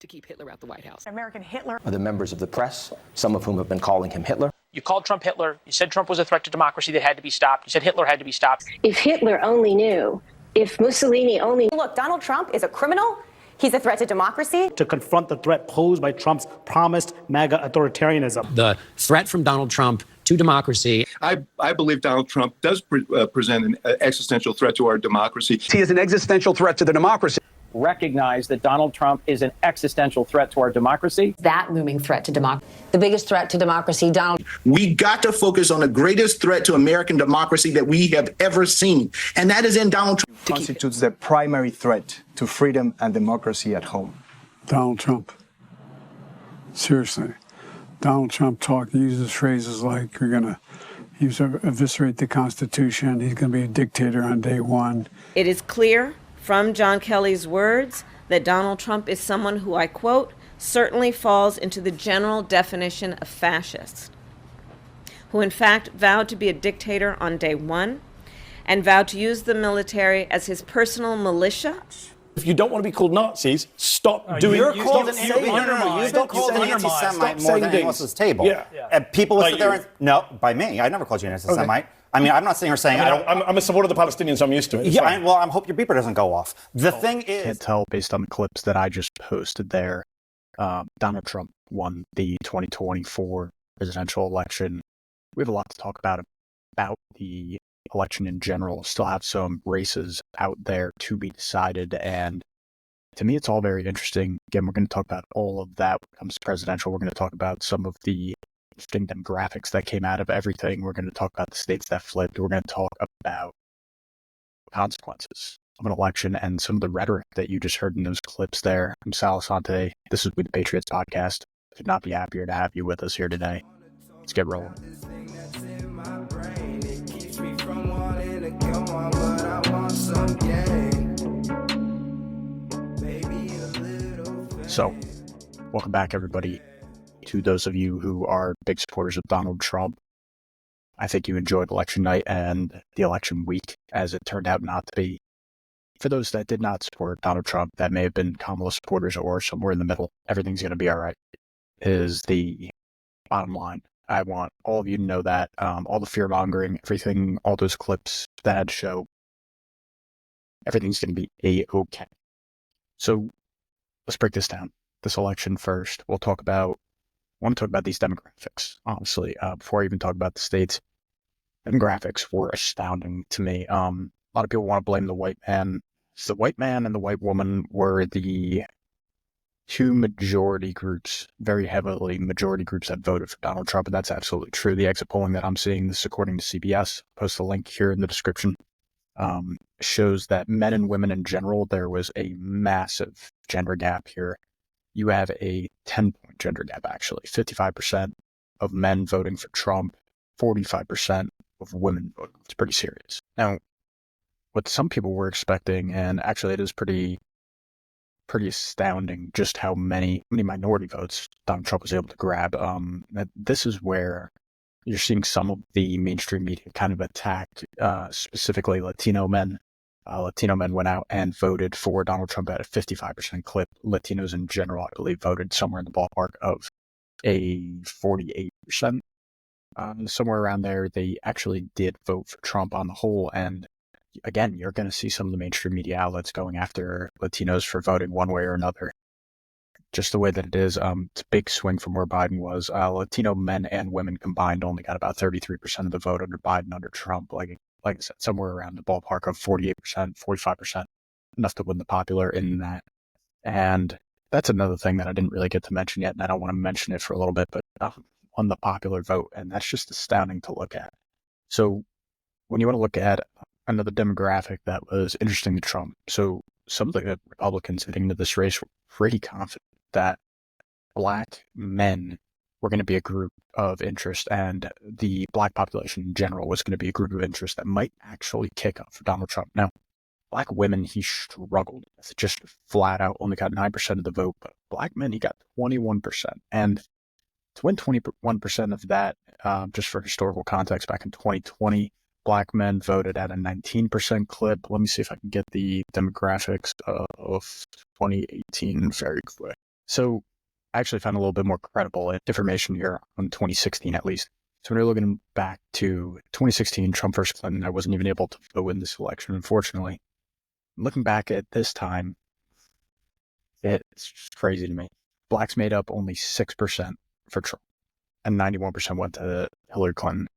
to keep Hitler out the White House. American Hitler. The members of the press, some of whom have been calling him Hitler. You called Trump Hitler. You said Trump was a threat to democracy that had to be stopped. You said Hitler had to be stopped. If Hitler only knew, if Mussolini only... Look, Donald Trump is a criminal. He's a threat to democracy. To confront the threat posed by Trump's promised MAGA authoritarianism. The threat from Donald Trump to democracy. I believe Donald Trump does present an existential threat to our democracy. He is an existential threat to the democracy. Recognize that Donald Trump is an existential threat to our democracy. That looming threat to democracy. The biggest threat to democracy, Donald. We got to focus on the greatest threat to American democracy that we have ever seen, and that is in Donald Trump. Constitutes the primary threat to freedom and democracy at home. Donald Trump. Seriously. Donald Trump uses phrases like he's going to eviscerate the Constitution, he's going to be a dictator on day one. It is clear from John Kelly's words that Donald Trump is someone who, I quote, certainly falls into the general definition of fascist, who in fact vowed to be a dictator on day one and vowed to use the military as his personal militia. If you don't want to be called Nazis, stop doing... You're called an anti-Semite. You've been called an anti-Semite more than anyone else's table. Yeah. And people will sit there and... No, by me. I never called you an anti-Semite. Okay. I mean, I'm not sitting here saying I'm a supporter of the Palestinians, so I'm used to it. Yeah, I hope your beeper doesn't go off. The thing is... I can't tell based on the clips that I just posted there. Donald Trump won the 2024 presidential election. We have a lot to talk about the election in general. Still have some races out there to be decided. And to me, it's all very interesting. Again, we're going to talk about all of that when it comes to presidential. We're going to talk about some of the interesting demographics that came out of everything. We're going to talk about the states that flipped. We're going to talk about consequences of an election and some of the rhetoric that you just heard in those clips there. I'm Sal Asante. This is We the Patriots Podcast. Could not be happier to have you with us here today. Let's get rolling. So, welcome back, everybody. To those of you who are big supporters of Donald Trump, I think you enjoyed election night and the election week, as it turned out not to be. For those that did not support Donald Trump, that may have been Kamala supporters or somewhere in the middle, everything's going to be all right, is the bottom line. I want all of you to know that. All the fear-mongering, everything, all those clips that show, everything's going to be A-okay. So, let's break this down. This election first. I want to talk about these demographics, honestly, before I even talk about the states. Demographics were astounding to me. A lot of people want to blame the white man. So the white man and the white woman were the two majority groups, very heavily majority groups that voted for Donald Trump, and that's absolutely true. The exit polling that I'm seeing, this according to CBS, post a link here in the description, shows that men and women in general, there was a massive gender gap here. You have a 10-point gender gap, actually. 55% of men voting for Trump, 45% of women voting. It's pretty serious. Now, what some people were expecting, and actually it is pretty astounding just how many minority votes Donald Trump was able to grab. This is where you're seeing some of the mainstream media kind of attack, specifically Latino men. Latino men went out and voted for Donald Trump at a 55% clip. Latinos in general, I believe, voted somewhere in the ballpark of a 48%. Somewhere around there, they actually did vote for Trump on the whole. And again, you're going to see some of the mainstream media outlets going after Latinos for voting one way or another. Just the way that it is, it's a big swing from where Biden was. Latino men and women combined only got about 33% of the vote under Biden, under Trump. Like I said, somewhere around the ballpark of 48%, 45%, enough to win the popular in that. And that's another thing that I didn't really get to mention yet, and I don't want to mention it for a little bit, but on the popular vote, and that's just astounding to look at. So when you want to look at another demographic that was interesting to Trump, so some of the Republicans heading into this race were pretty confident that Black men were going to be a group of interest, and the Black population in general was going to be a group of interest that might actually kick up for Donald Trump. Now, Black women, he struggled. Just flat out only got 9% of the vote, but Black men, he got 21%. And to win 21% of that, just for historical context, back in 2020, Black men voted at a 19% clip. Let me see if I can get the demographics of 2018 very quick. So I actually found a little bit more credible information here on 2016, at least. So when you're looking back to 2016, Trump versus Clinton, I wasn't even able to vote in this election, unfortunately. Looking back at this time, it's just crazy to me. Blacks made up only 6% for Trump, and 91% went to Hillary Clinton.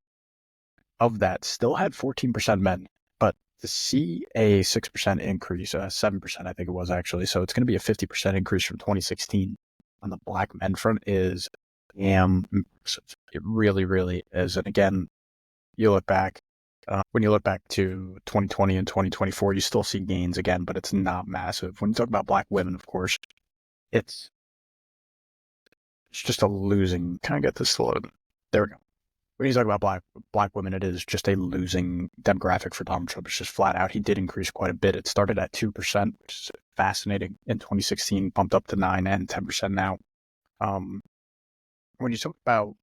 Of that, still had 14% men, but to see a 6% increase, 7% I think it was actually, so it's going to be a 50% increase from 2016 on the black men front is damn impressive. It really, really is. And again, you look back, when you look back to 2020 and 2024, you still see gains again, but it's not massive. When you talk about black women, of course, it's just a losing. Can I get this loaded? There we go. When you talk about black women, it is just a losing demographic for Donald Trump. It's just flat out. He did increase quite a bit. It started at 2%, which is fascinating in 2016, bumped up to 9 and 10% now. When you talk about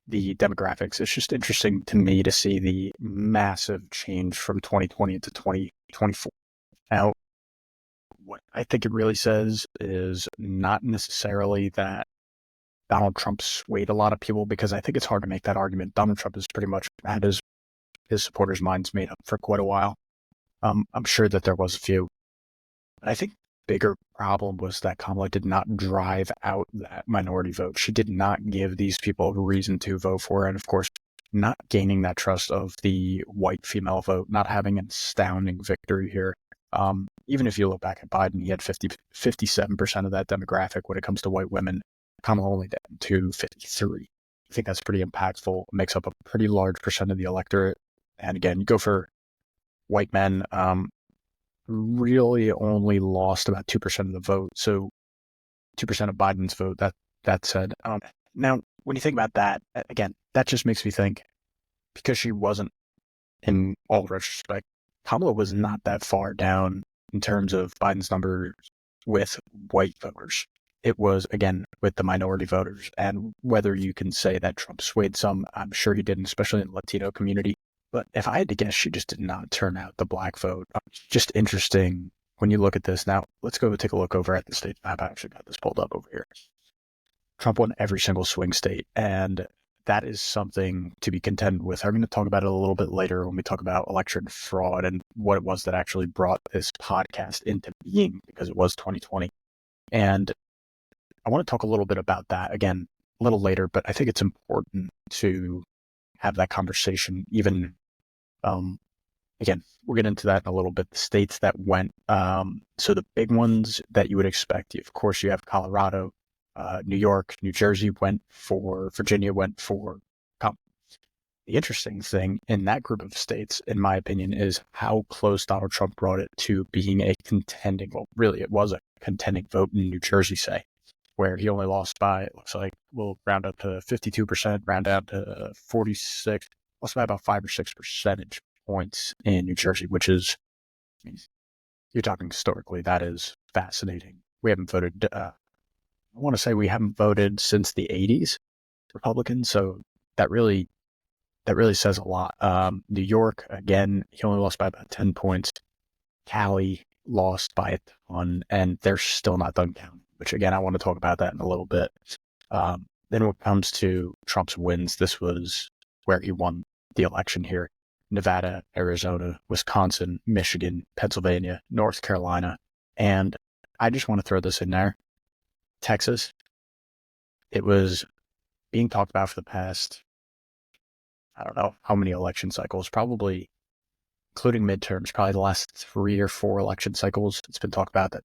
the demographics, it's just interesting to me to see the massive change from 2020 to 2024. Now, what I think it really says is not necessarily that Donald Trump swayed a lot of people, because I think it's hard to make that argument. Donald Trump has pretty much had his supporters' minds made up for quite a while. I'm sure that there was a few. But I think the bigger problem was that Kamala did not drive out that minority vote. She did not give these people a reason to vote for her. And of course, not gaining that trust of the white female vote, not having an astounding victory here. Even if you look back at Biden, he had 57% of that demographic when it comes to white women. Kamala only down to 53. I think that's pretty impactful. It makes up a pretty large percent of the electorate. And again, you go for white men, really only lost about 2% of the vote. So 2% of Biden's vote, that said. Now, when you think about that, again, that just makes me think, because she wasn't, in all retrospect, Kamala was not that far down in terms of Biden's numbers with white voters. It was, again, with the minority voters. And whether you can say that Trump swayed some, I'm sure he didn't, especially in the Latino community. But if I had to guess, she just did not turn out the black vote. Just interesting when you look at this. Now, let's go take a look over at the state map. I actually got this pulled up over here. Trump won every single swing state, and that is something to be contended with. I'm going to talk about it a little bit later when we talk about election fraud and what it was that actually brought this podcast into being, because it was 2020. And I want to talk a little bit about that again a little later, but I think it's important to have that conversation even, again, we'll get into that in a little bit. The states that went, so the big ones that you would expect, of course, you have Colorado, New York, New Jersey went for, Virginia went for. The interesting thing in that group of states, in my opinion, is how close Donald Trump brought it to being a contending, well, really, it was a contending vote in New Jersey, say, where he only lost by, it looks like, we'll round up to 52%, round down to 46, lost by about 5 or 6 percentage points in New Jersey, which is, I mean, you're talking historically, that is fascinating. We haven't voted, I want to say we haven't voted since the 80s, Republicans, so that really says a lot. New York, again, he only lost by about 10 points. Cali lost by a ton, and they're still not done counting, which again, I want to talk about that in a little bit. Then when it comes to Trump's wins, this was where he won the election here. Nevada, Arizona, Wisconsin, Michigan, Pennsylvania, North Carolina. And I just want to throw this in there. Texas, it was being talked about for the past, I don't know how many election cycles, probably including midterms, probably the last 3 or 4 election cycles. It's been talked about that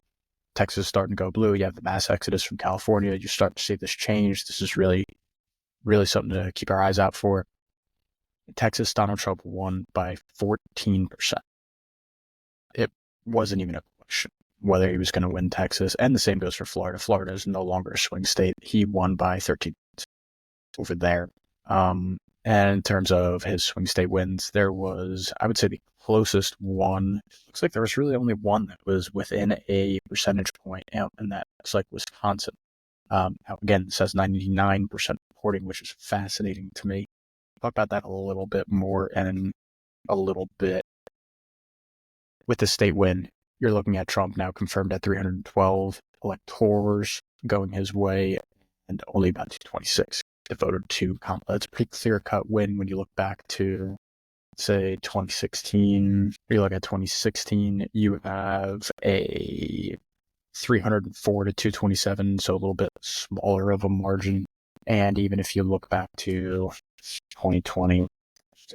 Texas is starting to go blue. You have the mass exodus from California. You start to see this change. This is really, really something to keep our eyes out for. In Texas, Donald Trump won by 14%. It wasn't even a question whether he was going to win Texas. And the same goes for Florida. Florida is no longer a swing state. He won by 13 over there. And in terms of his swing state wins, there was, I would say, the closest one. Looks like there was really only one that was within a percentage point, and that's like Wisconsin. Again, it says 99% reporting, which is fascinating to me. Talk about that a little bit more and a little bit with the state win. you're looking at Trump now confirmed at 312 electors going his way, and only about 226 devoted to Kamala. It's a pretty clear-cut win when you look back to, say, 2016. If you look at 2016, you have a 304 to 227, so a little bit smaller of a margin. And even if you look back to 2020,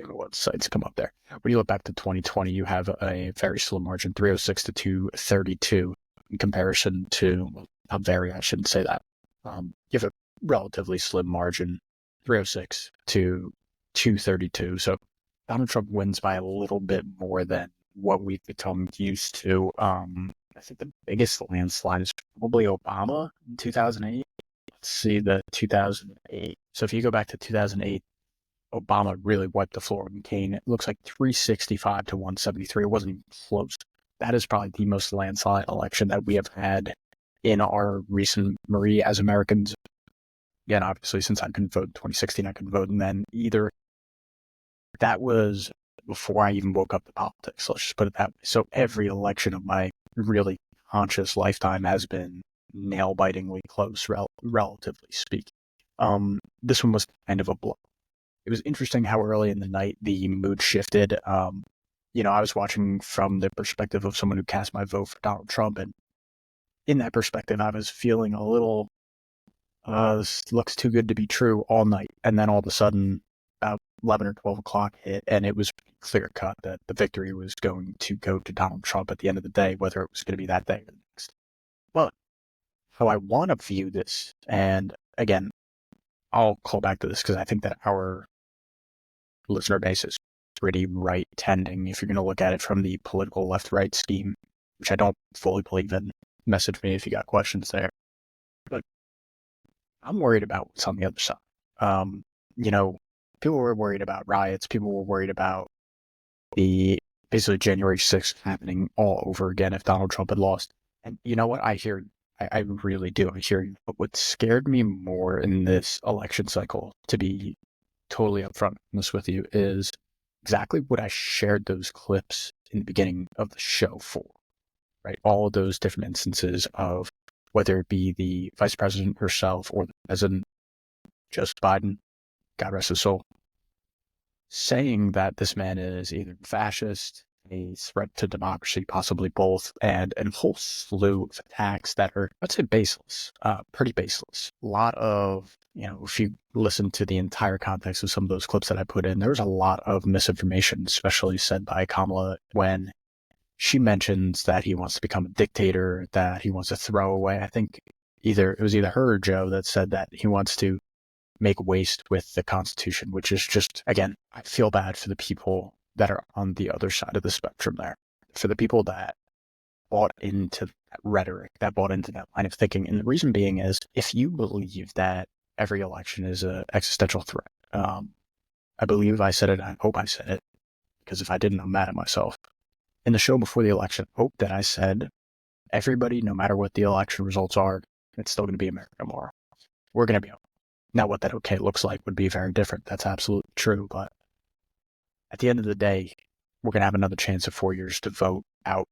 what sites come up there? When you look back to 2020, you have a very slim margin, 306 to 232, in comparison to, I shouldn't say that. You have a relatively slim margin, 306 to 232. So Donald Trump wins by a little bit more than what we've become used to. I think the biggest landslide is probably Obama in 2008. Let's see, the 2008. So if you go back to 2008, Obama really wiped the floor with McCain. It looks like 365 to 173. It wasn't even close. That is probably the most landslide election that we have had in our recent memory as Americans. Again, obviously, since I couldn't vote in 2016, I couldn't vote then either. That was before I even woke up to politics. Let's just put it that way. So every election of my really conscious lifetime has been nail-bitingly close, relatively speaking. This one was kind of a blow. It was interesting how early in the night the mood shifted. I was watching from the perspective of someone who cast my vote for Donald Trump, and in that perspective, I was feeling a little, this looks too good to be true all night. And then all of a sudden, about 11 or 12 o'clock hit, and it was clear cut that the victory was going to go to Donald Trump at the end of the day, whether it was going to be that day or the next. But how I want to view this, and again, I'll call back to this because I think that our listener base is pretty right-tending if you're going to look at it from the political left-right scheme, which I don't fully believe in. Message me if you got questions there. But I'm worried about what's on the other side. People were worried about riots. People were worried about the basically January 6th happening all over again if Donald Trump had lost. And you know what? I hear you. I really do. I hear you. But what scared me more in this election cycle, to be totally upfront with you, is exactly what I shared those clips in the beginning of the show for, right? All of those different instances of whether it be the vice president herself or the president, Joseph Biden, God rest his soul, saying that this man is either fascist, a threat to democracy, possibly both, and a whole slew of attacks that are, I'd say, baseless, pretty baseless. A lot of, if you listen to the entire context of some of those clips that I put in, there was a lot of misinformation, especially said by Kamala when she mentions that he wants to become a dictator, that he wants to throw away. I think it was either her or Joe that said that he wants to make waste with the Constitution, which is just, again, I feel bad for the people that are on the other side of the spectrum there, for the people that bought into that rhetoric, that bought into that line of thinking. And the reason being is, if you believe that every election is an existential threat, I believe I said it, I hope I said it, because if I didn't, I'm mad at myself. In the show before the election, I hope that I said, everybody, no matter what the election results are, it's still going to be America tomorrow. We're going to be okay. Now, what that okay looks like would be very different. That's absolutely true. But at the end of the day, we're going to have another chance of 4 years to vote out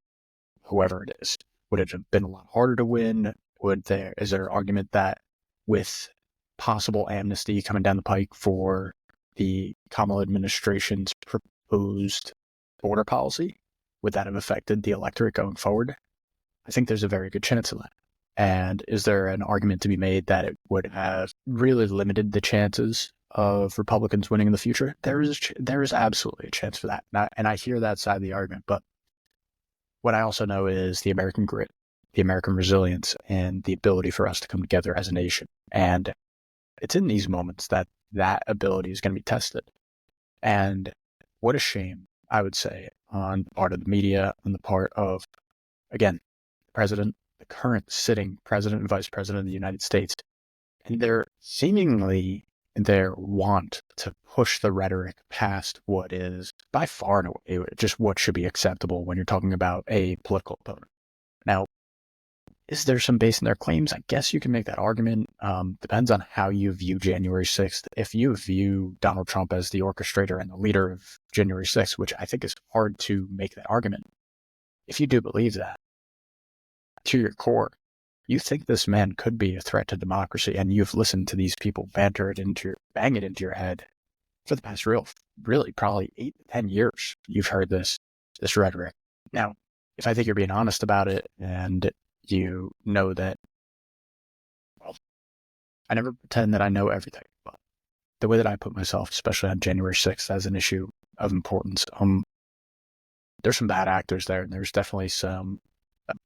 whoever it is. Would it have been a lot harder to win? Is there an argument that with possible amnesty coming down the pike for the Kamala administration's proposed border policy, would that have affected the electorate going forward? I think there's a very good chance of that. And is there an argument to be made that it would have really limited the chances of Republicans winning in the future? There is absolutely a chance for that. And I hear that side of the argument. But what I also know is the American grit, the American resilience, and the ability for us to come together as a nation. And it's in these moments that that ability is going to be tested. And what a shame, I would say, on the part of the media, on the part of, again, the president, the current sitting president and vice president of the United States, and their want to push the rhetoric past what is by far and away just what should be acceptable when you're talking about a political opponent. Now, is there some base in their claims? I guess you can make that argument. Depends on how you view January 6th. If you view Donald Trump as the orchestrator and the leader of January 6th, which I think is hard to make that argument, if you do believe that, to your core, you think this man could be a threat to democracy, and you've listened to these people bang it into your head for the past really probably 8 to 10 years. You've heard this rhetoric. Now, if I think you're being honest about it, and you know that, well, I never pretend that I know everything, but the way that I put myself, especially on January 6th, as an issue of importance, there's some bad actors there, and there's definitely some.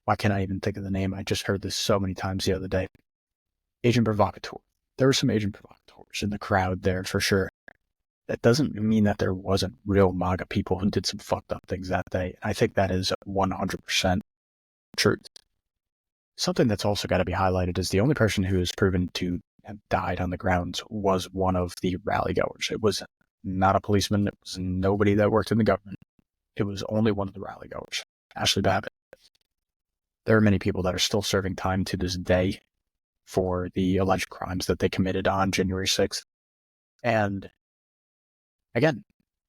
Why can't I even think of the name? I just heard this so many times the other day. Agent provocateur. There were some agent provocateurs in the crowd there for sure. That doesn't mean that there wasn't real MAGA people who did some fucked up things that day. I think that is 100% truth. Something that's also got to be highlighted is the only person who is proven to have died on the grounds was one of the rally goers. It was not a policeman. It was nobody that worked in the government. It was only one of the rally goers, Ashley Babbitt. There are many people that are still serving time to this day for the alleged crimes that they committed on January 6th. And again,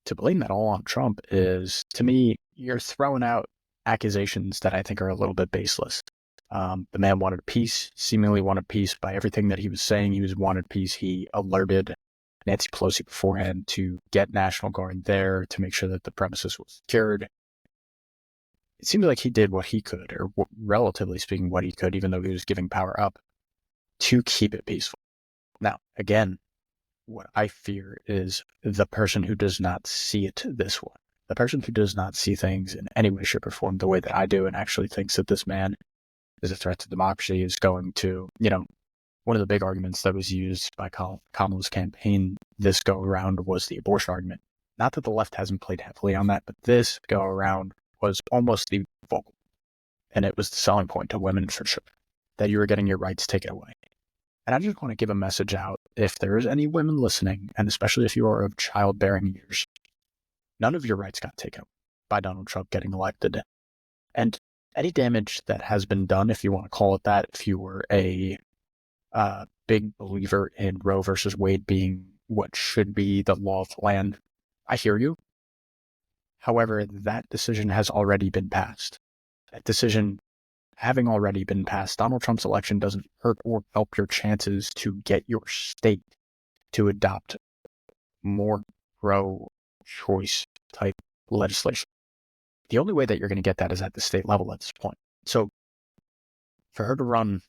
to blame that all on Trump is, to me, you're throwing out accusations that I think are a little bit baseless. The man wanted peace, seemingly wanted peace by everything that he was saying. He wanted peace. He alerted Nancy Pelosi beforehand to get National Guard there to make sure that the premises was secured. It seemed like he did what he could, or relatively speaking, what he could, even though he was giving power up, to keep it peaceful. Now, again, what I fear is the person who does not see it this way. The person who does not see things in any way, shape, or form the way that I do, and actually thinks that this man is a threat to democracy, is going to, one of the big arguments that was used by Kamala's campaign this go around was the abortion argument. Not that the left hasn't played heavily on that, but this go around was almost the vocal. And it was the selling point to women for sure, that you were getting your rights taken away. And I just want to give a message out. If there is any women listening, and especially if you are of childbearing years, none of your rights got taken away by Donald Trump getting elected. And any damage that has been done, if you want to call it that, if you were a big believer in Roe versus Wade being what should be the law of the land, I hear you. However, that decision has already been passed. That decision having already been passed, Donald Trump's election doesn't hurt or help your chances to get your state to adopt more pro-choice type legislation. The only way that you're going to get that is at the state level at this point. So for her to run,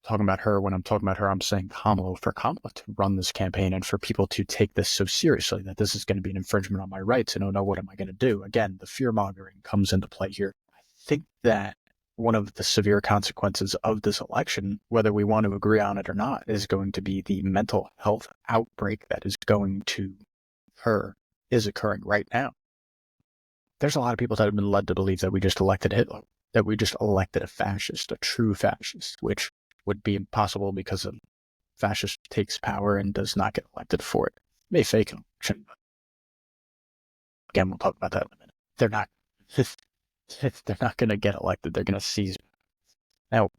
talking about her, when I'm talking about her, I'm saying Kamala, for Kamala to run this campaign and for people to take this so seriously that this is going to be an infringement on my rights and, oh no, what am I going to do? Again, the fear-mongering comes into play here. I think that one of the severe consequences of this election, whether we want to agree on it or not, is going to be the mental health outbreak that is occurring right now. There's a lot of people that have been led to believe that we just elected Hitler, that we just elected a fascist, a true fascist, which would be impossible because a fascist takes power and does not get elected for it. May fake an election, but again, we'll talk about that in a minute. They're not going to get elected. They're going to seize. Now,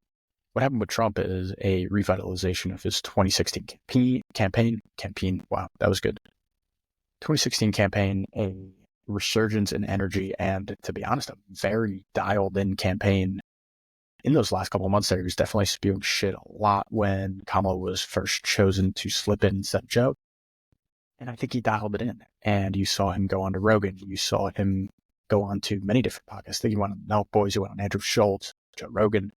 what happened with Trump is a revitalization of his 2016 campaign. Wow, that was good. 2016 campaign, a resurgence in energy, and to be honest, a very dialed in campaign. In those last couple of months there, he was definitely spewing shit a lot when Kamala was first chosen to slip in instead of Joe. And I think he dialed it in. And you saw him go on to Rogan. You saw him go on to many different podcasts. I think he went on Milk Boys, he went on Andrew Schultz, Joe Rogan.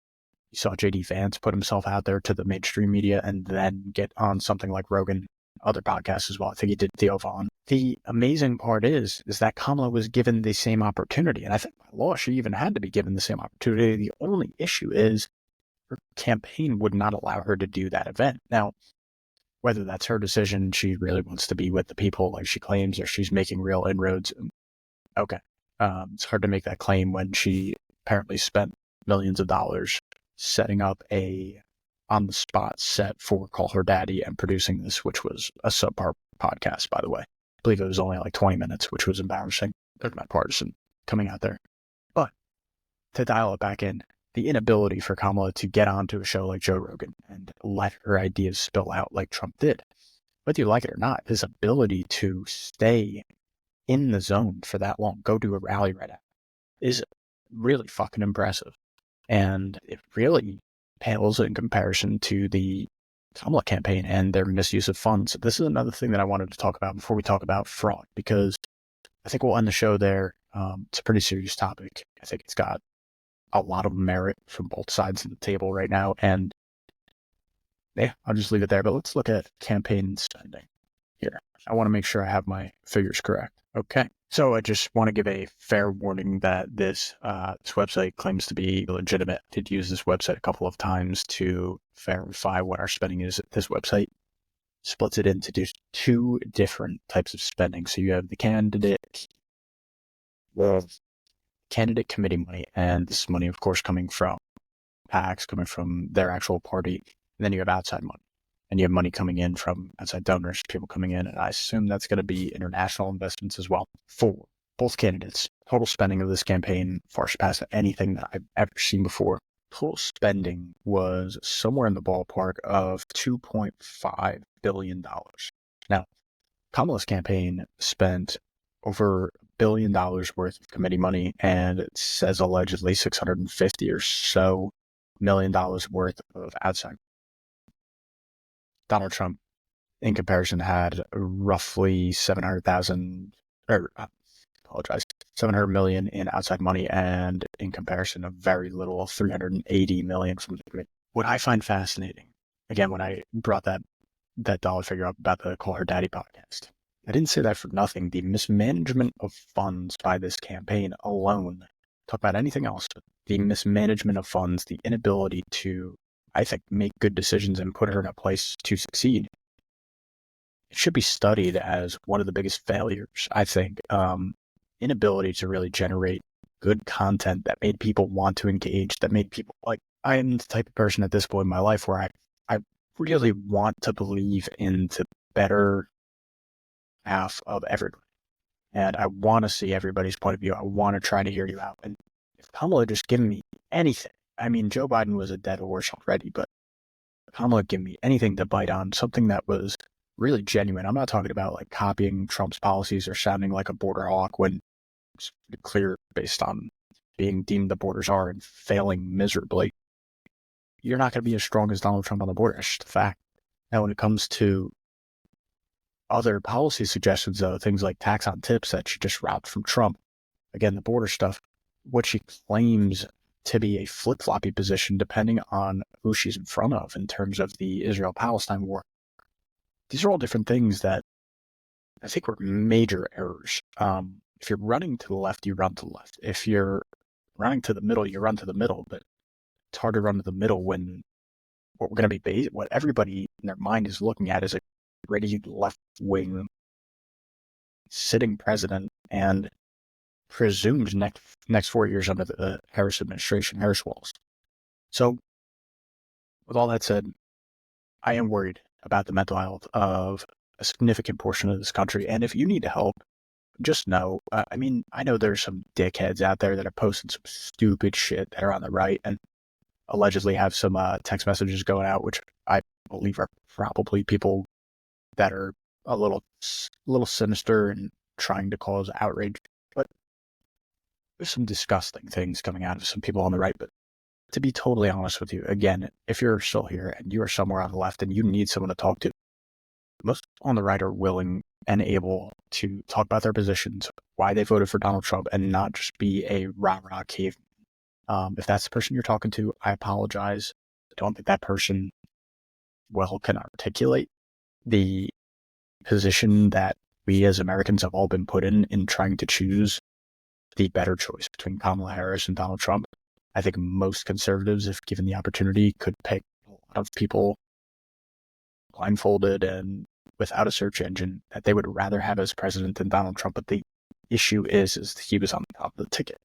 You saw J.D. Vance put himself out there to the mainstream media and then get on something like Rogan, other podcasts as well. I think he did Theo Vaughn. The amazing part is that Kamala was given the same opportunity. And I think by law, she even had to be given the same opportunity. The only issue is her campaign would not allow her to do that event. Now, whether that's her decision, she really wants to be with the people like she claims, or she's making real inroads. Okay. It's hard to make that claim when she apparently spent millions of dollars setting up a on-the-spot set for Call Her Daddy and producing this, which was a subpar podcast, by the way. I believe it was only like 20 minutes, which was embarrassing. They're not partisan coming out there. But to dial it back in, the inability for Kamala to get onto a show like Joe Rogan and let her ideas spill out like Trump did, whether you like it or not, his ability to stay in the zone for that long, go to a rally right after, is really fucking impressive. And it really pales in comparison to the Kamala campaign and their misuse of funds. This is another thing that I wanted to talk about before we talk about fraud, because I think we'll end the show there. It's a pretty serious topic. I think it's got a lot of merit from both sides of the table right now. And yeah, I'll just leave it there. But let's look at campaign spending here. I want to make sure I have my figures correct. Okay. So I just want to give a fair warning that this website claims to be legitimate. I did use this website a couple of times to verify what our spending is. This website splits it into just two different types of spending. So you have the candidate committee money, and this money, of course, coming from PACs, coming from their actual party. And then you have outside money. And you have money coming in from outside donors, people coming in, and I assume that's going to be international investments as well for both candidates. Total spending of this campaign far surpassed anything that I've ever seen before. Total spending was somewhere in the ballpark of $2.5 billion. Now, Kamala's campaign spent over $1 billion worth of committee money, and it says allegedly $650 or so million worth of outside. Donald Trump, in comparison, had roughly 700 million in outside money, and in comparison, a very little, 380 million from the committee. What I find fascinating, again, when I brought that dollar figure up about the Call Her Daddy podcast, I didn't say that for nothing. The mismanagement of funds by this campaign alone, talk about anything else, but the mismanagement of funds, the inability to, I think, make good decisions and put her in a place to succeed. It should be studied as one of the biggest failures, I think. Inability to really generate good content that made people want to engage, that made people, like, I am the type of person at this point in my life where I really want to believe in the better half of everybody. And I want to see everybody's point of view. I want to try to hear you out. And if Kamala had just given me anything, I mean, Joe Biden was a dead horse already, but Kamala gave me anything to bite on, something that was really genuine. I'm not talking about like copying Trump's policies or sounding like a border hawk when it's clear based on being deemed the border czar and failing miserably. You're not going to be as strong as Donald Trump on the border. That's just a fact. Now, when it comes to other policy suggestions, though, things like tax on tips that she just robbed from Trump, again, the border stuff, what she claims to be a flip-floppy position depending on who she's in front of in terms of the Israel-Palestine war. These are all different things that I think were major errors. If you're running to the left, you run to the left. If you're running to the middle, you run to the middle. But it's hard to run to the middle when what we're going to be what everybody in their mind is looking at is a ready left-wing sitting president and presumed next 4 years under the Harris administration, Harris Walls. So, with all that said, I am worried about the mental health of a significant portion of this country. And if you need help, just know, I know there's some dickheads out there that are posting some stupid shit that are on the right and allegedly have some text messages going out, which I believe are probably people that are a little sinister and trying to cause outrage. But there's some disgusting things coming out of some people on the right. But to be totally honest with you, again, if you're still here and you are somewhere on the left and you need someone to talk to, most on the right are willing and able to talk about their positions, why they voted for Donald Trump, and not just be a rah-rah cave. If that's the person you're talking to, I apologize. I don't think that person can articulate the position that we as Americans have all been put in trying to choose the better choice between Kamala Harris and Donald Trump. I think most conservatives, if given the opportunity, could pick a lot of people blindfolded and without a search engine that they would rather have as president than Donald Trump. But the issue is he was on the top of the ticket.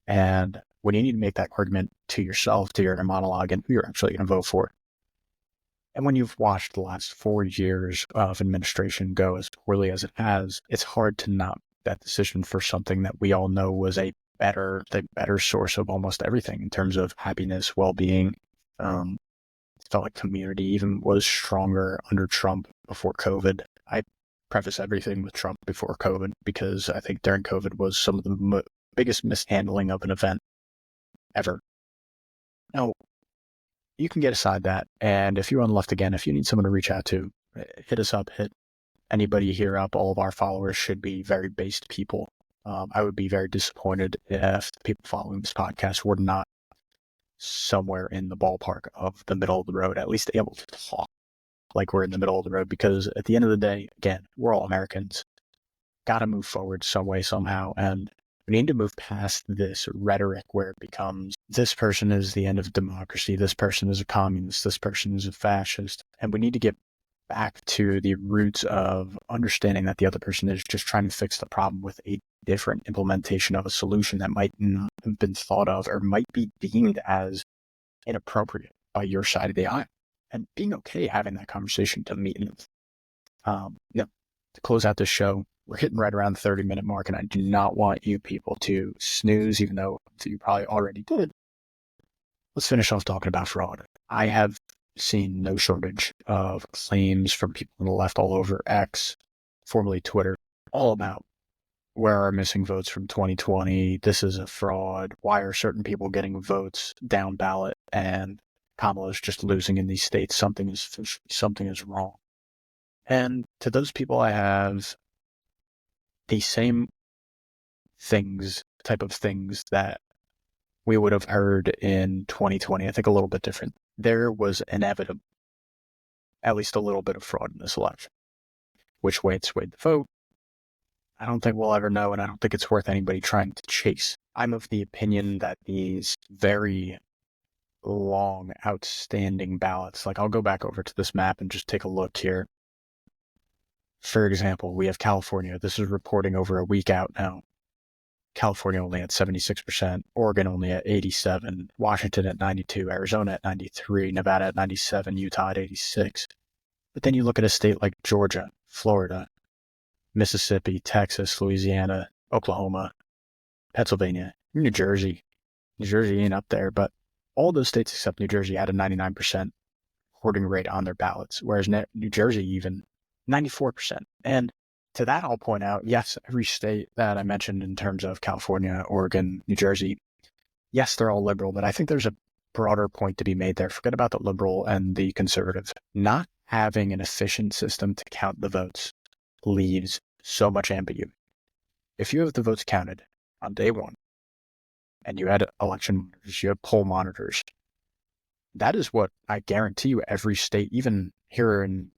And when you need to make that argument to yourself, to your inner monologue, and who you're actually going to vote for, and when you've watched the last 4 years of administration go as poorly as it has, it's hard to not make that decision for something that we all know was the better source of almost everything in terms of happiness, well-being. It felt like community even was stronger under Trump before COVID. I preface everything with Trump before COVID because I think during COVID was some of the biggest mishandling of an event ever. you can get aside that. And if you're on Left Again, if you need someone to reach out to, hit us up, hit anybody here up. All of our followers should be very based people. I would be very disappointed if the people following this podcast were not somewhere in the ballpark of the middle of the road, at least able to talk like we're in the middle of the road, because at the end of the day, again, we're all Americans. Got to move forward some way, somehow. And we need to move past this rhetoric where it becomes this person is the end of democracy, this person is a communist, this person is a fascist. And we need to get back to the roots of understanding that the other person is just trying to fix the problem with a different implementation of a solution that might not have been thought of or might be deemed as inappropriate by your side of the aisle. And being okay having that conversation to meet them. To close out this show, we're hitting right around the 30-minute mark, and I do not want you people to snooze, even though you probably already did. Let's finish off talking about fraud. I have seen no shortage of claims from people on the left all over X, formerly Twitter, all about where are missing votes from 2020? This is a fraud. Why are certain people getting votes down ballot and Kamala's just losing in these states? Something is wrong. And to those people, I have the same type of things that we would have heard in 2020. I think a little bit different. There was inevitable, at least a little bit of fraud in this election. Which way it swayed the vote, I don't think we'll ever know, and I don't think it's worth anybody trying to chase. I'm of the opinion that these very long, outstanding ballots, like I'll go back over to this map and just take a look here. For example, we have California. This is reporting over a week out now. California only at 76%, Oregon only at 87%, Washington at 92%, Arizona at 93%, Nevada at 97%, Utah at 86%. But then you look at a state like Georgia, Florida, Mississippi, Texas, Louisiana, Oklahoma, Pennsylvania, New Jersey. New Jersey ain't up there, but all those states except New Jersey had a 99% recording rate on their ballots, whereas New Jersey even 94%. And to that, I'll point out, yes, every state that I mentioned in terms of California, Oregon, New Jersey, yes, they're all liberal, but I think there's a broader point to be made there. Forget about the liberal and the conservative. Not having an efficient system to count the votes leaves so much ambiguity. If you have the votes counted on day one, and you had election monitors, you have poll monitors, that is what I guarantee you every state, even here in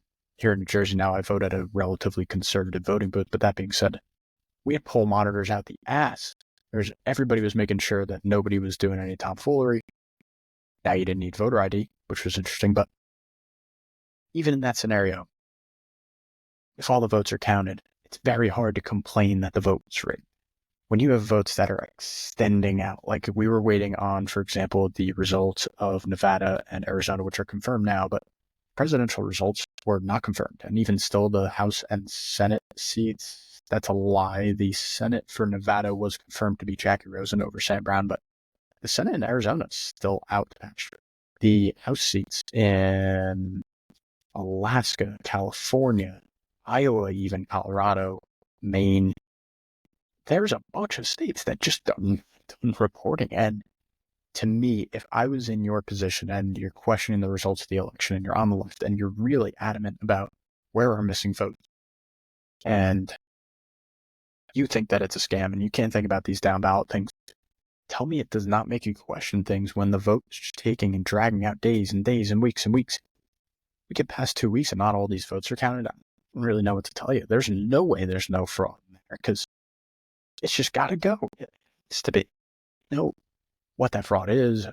New Jersey now, I vote at a relatively conservative voting booth, but that being said, we had poll monitors out the ass. Everybody was making sure that nobody was doing any tomfoolery. Now you didn't need voter ID, which was interesting, but even in that scenario, if all the votes are counted, it's very hard to complain that the vote was rigged. When you have votes that are extending out, like we were waiting on, for example, the results of Nevada and Arizona, which are confirmed now, but presidential results were not confirmed. And even still, the House and Senate seats, that's a lie. The Senate for Nevada was confirmed to be Jackie Rosen over Sam Brown, but the Senate in Arizona is still out to pasture. The House seats in Alaska, California, Iowa, even Colorado, Maine, there's a bunch of states that just done reporting. And to me, if I was in your position and you're questioning the results of the election and you're on the left and you're really adamant about where are missing votes and you think that it's a scam and you can't think about these down ballot things, tell me it does not make you question things when the vote's just taking and dragging out days and days and weeks and weeks. We get past 2 weeks and not all these votes are counted. I don't really know what to tell you. There's no way there's no fraud in there because it's just got to go. It's to be. No. What that fraud is,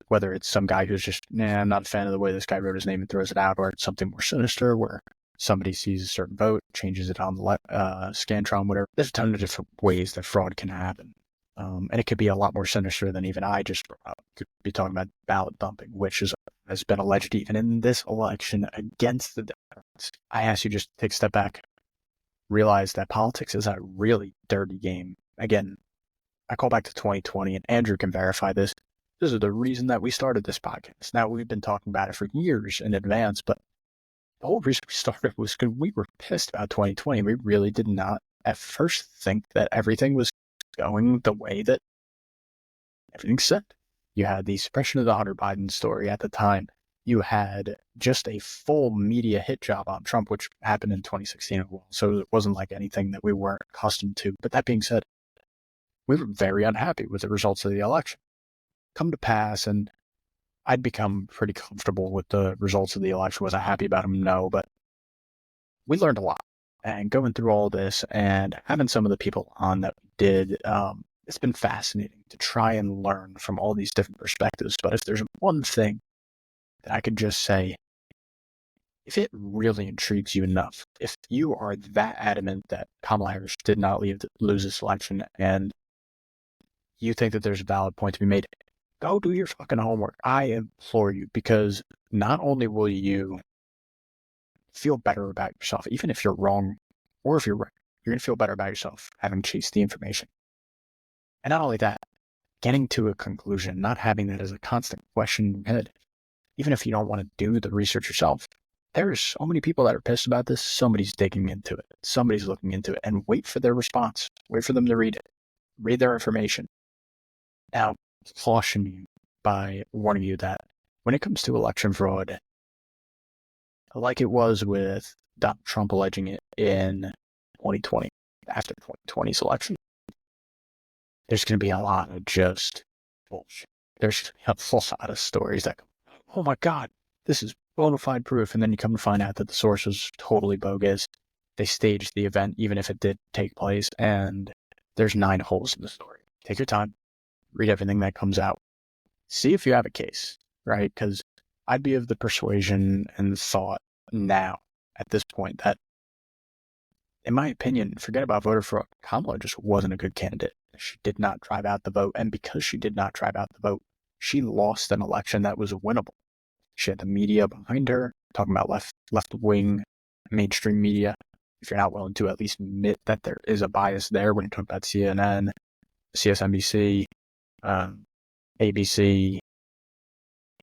whether it's some guy who's just, I'm not a fan of the way this guy wrote his name and throws it out, or it's something more sinister where somebody sees a certain vote, changes it on the Scantron, whatever. There's a ton of different ways that fraud can happen. And it could be a lot more sinister than even I just brought up. Could be talking about ballot dumping, which has been alleged even in this election against the Democrats. I ask you just to take a step back, realize that politics is a really dirty game. Again, I call back to 2020, and Andrew can verify this. This is the reason that we started this podcast. Now, we've been talking about it for years in advance, but the whole reason we started was because we were pissed about 2020. We really did not at first think that everything was going the way that everything said. You had the suppression of the Hunter Biden story at the time. You had just a full media hit job on Trump, which happened in 2016 as well. So it wasn't like anything that we weren't accustomed to. But that being said, we were very unhappy with the results of the election. Come to pass, and I'd become pretty comfortable with the results of the election. Was I happy about them? No, but we learned a lot. And going through all this and having some of the people on that we did, it's been fascinating to try and learn from all these different perspectives. But if there's one thing that I could just say, if it really intrigues you enough, if you are that adamant that Kamala Harris did not lose this election and you think that there's a valid point to be made, go do your fucking homework. I implore you, because not only will you feel better about yourself, even if you're wrong or if you're right, you're going to feel better about yourself having chased the information. And not only that, getting to a conclusion, not having that as a constant question in your head, even if you don't want to do the research yourself. There's so many people that are pissed about this. Somebody's digging into it. Somebody's looking into it, and wait for their response. Wait for them to read it. Read their information. Now, caution you by warning you that when it comes to election fraud, like it was with Donald Trump alleging it in 2020, after 2020's election, there's going to be a lot of just bullshit. There's going to be a lot of stories that go, oh my God, this is bona fide proof. And then you come to find out that the source was totally bogus. They staged the event, even if it did take place, and there's 9 holes in the story. Take your time, read everything that comes out. See if you have a case, right? Because I'd be of the persuasion and thought now, at this point, that, in my opinion, forget about voter fraud. Kamala just wasn't a good candidate. She did not drive out the vote. And because she did not drive out the vote, she lost an election that was winnable. She had the media behind her, talking about left-wing mainstream media. If you're not willing to at least admit that there is a bias there when you talk about CNN, CSNBC, ABC,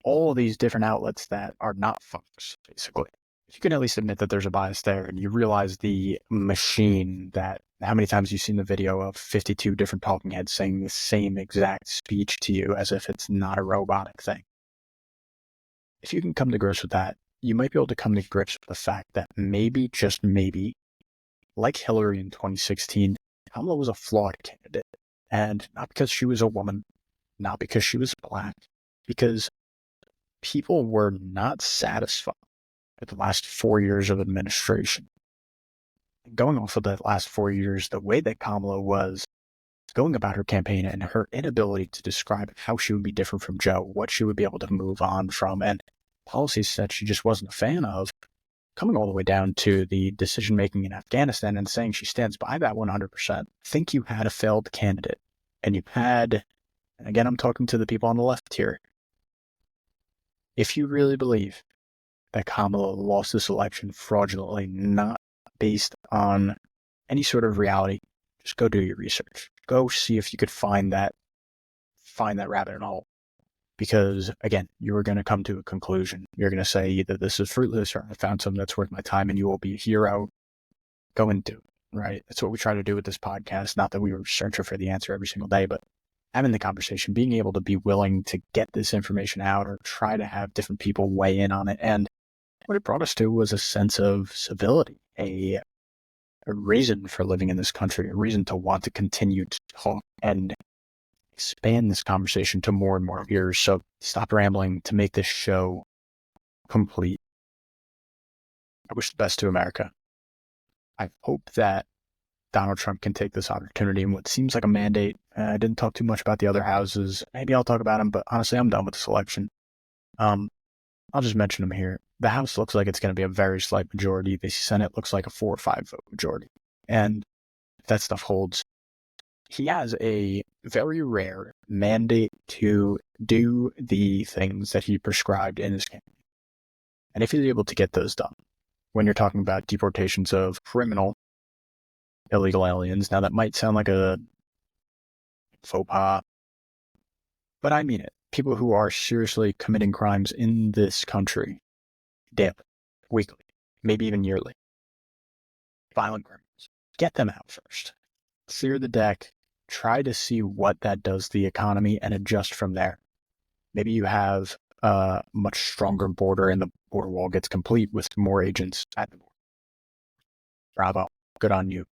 all of these different outlets that are not Fox, basically. If you can at least admit that there's a bias there and you realize the machine that, how many times you've seen the video of 52 different talking heads saying the same exact speech to you as if it's not a robotic thing. If you can come to grips with that, you might be able to come to grips with the fact that maybe, just maybe, like Hillary in 2016, Kamala was a flawed candidate. And not because she was a woman, not because she was black, because people were not satisfied with the last 4 years of administration. Going off of the last 4 years, the way that Kamala was going about her campaign and her inability to describe how she would be different from Joe, what she would be able to move on from, and policies that she just wasn't a fan of, coming all the way down to the decision-making in Afghanistan and saying she stands by that 100%. I think you had a failed candidate, and you had, and again, I'm talking to the people on the left here, if you really believe that Kamala lost this election fraudulently, not based on any sort of reality, just go do your research. Go see if you could find that rabbit hole. Because, again, you are going to come to a conclusion. You're going to say either this is fruitless or I found something that's worth my time, and you will be a hero. Go and do it, right? That's what we try to do with this podcast. Not that we were searching for the answer every single day, but having the conversation, being able to be willing to get this information out or try to have different people weigh in on it. And what it brought us to was a sense of civility, a reason for living in this country, a reason to want to continue to talk and expand this conversation to more and more ears. So stop rambling to make this show complete. I wish the best to America. I hope that Donald Trump can take this opportunity and what seems like a mandate. I didn't talk too much about the other houses. Maybe I'll talk about them, but honestly, I'm done with this election. I'll just mention them here. The House looks like it's going to be a very slight majority. The Senate looks like a 4 or 5 vote majority. And if that stuff holds, he has a very rare mandate to do the things that he prescribed in his campaign. And if he's able to get those done, when you're talking about deportations of criminal illegal aliens, now that might sound like a faux pas, but I mean it. People who are seriously committing crimes in this country, daily, weekly, maybe even yearly, violent criminals, get them out first. Clear the deck. Try to see what that does to the economy and adjust from there. Maybe you have a much stronger border and the border wall gets complete with more agents at the border. Bravo. Good on you.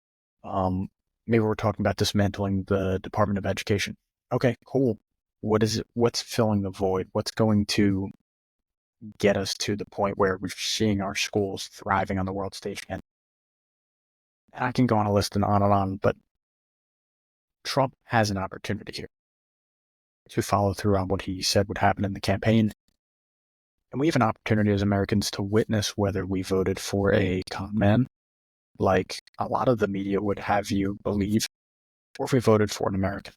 Maybe we're talking about dismantling the Department of Education. Okay, cool. What is it? What's filling the void? What's going to get us to the point where we're seeing our schools thriving on the world stage again? And I can go on a list and on, but Trump has an opportunity here to follow through on what he said would happen in the campaign. And we have an opportunity as Americans to witness whether we voted for a con man, like a lot of the media would have you believe, or if we voted for an American.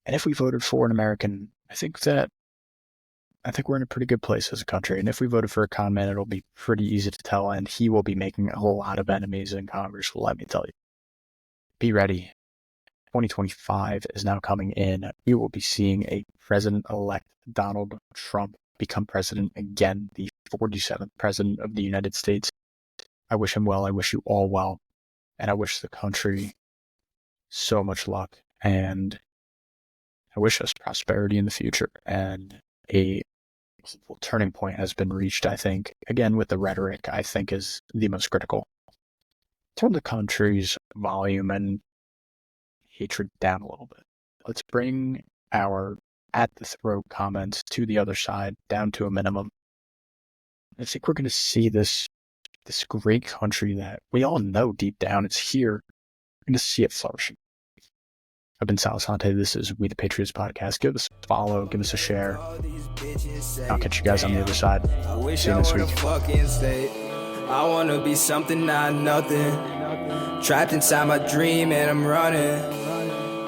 And if we voted for an American, I think we're in a pretty good place as a country. And if we voted for a con man, it'll be pretty easy to tell, and he will be making a whole lot of enemies in Congress, let me tell you. Be ready. 2025 is now coming in. We will be seeing a President-elect Donald Trump become president again, the 47th president of the United States. I wish him well. I wish you all well. And I wish the country so much luck. And I wish us prosperity in the future. And a turning point has been reached, I think. Again, with the rhetoric, I think is the most critical. Turn the country's volume and hatred down a little bit. Let's bring our at-the-throat comments to the other side down to a minimum. I think we're going to see this great country that we all know deep down is here. We're going to see it flourishing. I've been Sal Asante. This is We the Patriots Podcast. Give us a follow. Give us a share. I'll catch you guys on the other side. See you next week. I want to be something, not nothing. Trapped inside my dream and I'm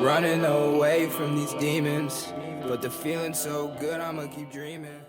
running away from these demons. But the feeling's so good, I'ma keep dreaming.